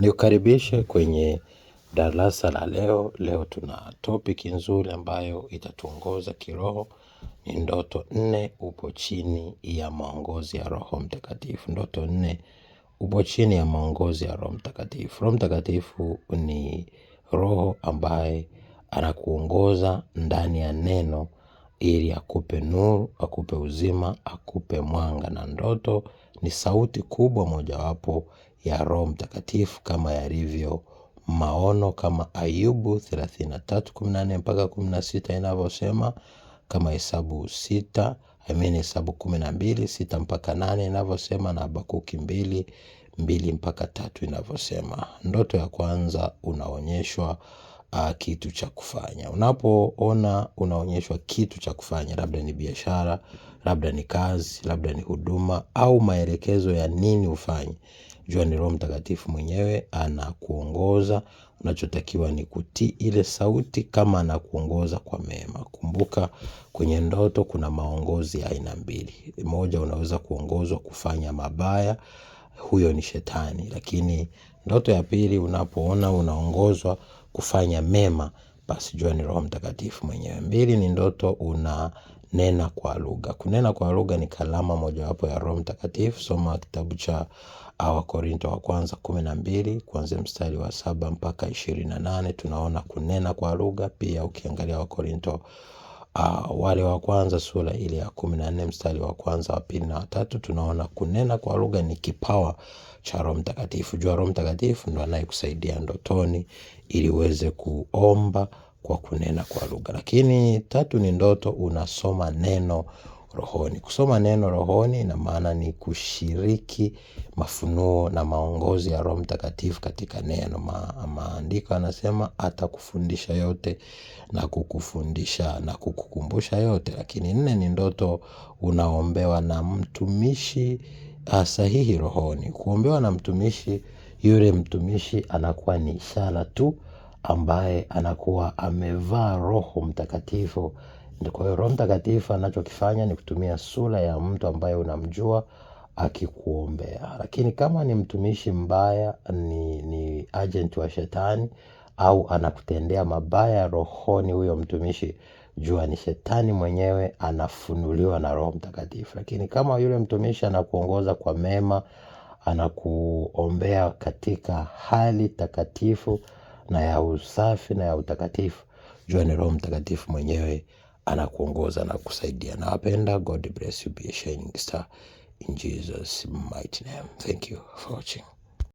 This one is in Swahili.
Nikukaribishe kwenye darasa la leo. Leo tuna topic nzuri ambayo itatuongoza kiroho. Ni ndoto 4 upo chini ya maongozi ya Roho Mtakatifu. Ndoto 4 upo chini ya maongozi ya Roho Mtakatifu. Roho Mtakatifu ni roho ambaye anakuongoza ndani ya neno ili akupe nuru, akupe uzima, akupe mwanga. Na ndoto ni sauti kubwa mojawapo ya Roho Mtakatifu, kama yalivyo maono, kama Ayubu 33:14 mpaka 16 inavyosema, kama Hesabu 12:6 mpaka 8 inavyosema, na Habakuki 2:2 mpaka 3 inavyosema. Ndoto ya kwanza, unaonyeshwa kitu cha kufanya. Unapoona unaonyeshwa kitu cha kufanya, labda ni biashara, labda ni kazi, labda ni huduma, au maelekezo ya nini ufanye, jua ni Roho Mtakatifu mwenyewe anakuongoza. Unachotakiwa ni kutii ile sauti, kama anakuongoza kwa mema. Kumbuka, kwenye ndoto kuna maongozi ya aina mbili. Moja, unaweza kuongozwa kufanya mabaya, huyo ni shetani. Lakini ndoto ya pili, unapoona unaongozwa kufanya mema, basi jua ni Roho Mtakatifu mwenyewe. Mbili, ni ndoto unanena kwa lugha. Kunena kwa lugha ni kalama mojawapo ya Roho Mtakatifu. Soma kitabu cha Wakorintho wa kwanza 12 kuanzia mstari wa 7 mpaka 28, tunaona kunena kwa lugha. Pia ukiangalia Wakorintho wale wa kwanza sura ile ya 14 mstari wa kwanza, wa pili na wa tatu, tunaona kunena kwa lugha ni kipawa cha Roho Mtakatifu. Jua Roho Mtakatifu ndo anayekusaidia ndotoni ili uweze kuomba kwa kunena kwa lugha. Lakini tatu, ni ndoto unasoma neno rohoni. Kusoma neno rohoni ina maana ni kushiriki mafunuo na maongozi ya Roho Mtakatifu katika neno. Maandiko yanasema atakufundisha yote na kukufundisha na kukukumbusha yote. Lakini 4, ni ndoto unaombewa na mtumishi sahihi rohoni. Kuombewa na mtumishi, yule mtumishi anakuwa ni ishara tu ambaye anakuwa amevaa Roho Mtakatifu. Kwa hiyo Roho Mtakatifu anachokifanya ni kutumia sura ya mtu ambaye unamjua akikuombea. Lakini kama ni mtumishi mbaya, ni agent wa shetani, au anakutendea mabaya rohoni huyo mtumishi, jua ni shetani mwenyewe anafunuliwa na Roho Mtakatifu. Lakini kama yule mtumishi anakuongoza kwa mema, anakuombea katika hali takatifu na ya usafi na ya utakatifu, jua ni Roho Mtakatifu mwenyewe anakuongoza na kusaidia. Nawapenda. God bless you. Be a shining star in Jesus' mighty name. Thank you for watching.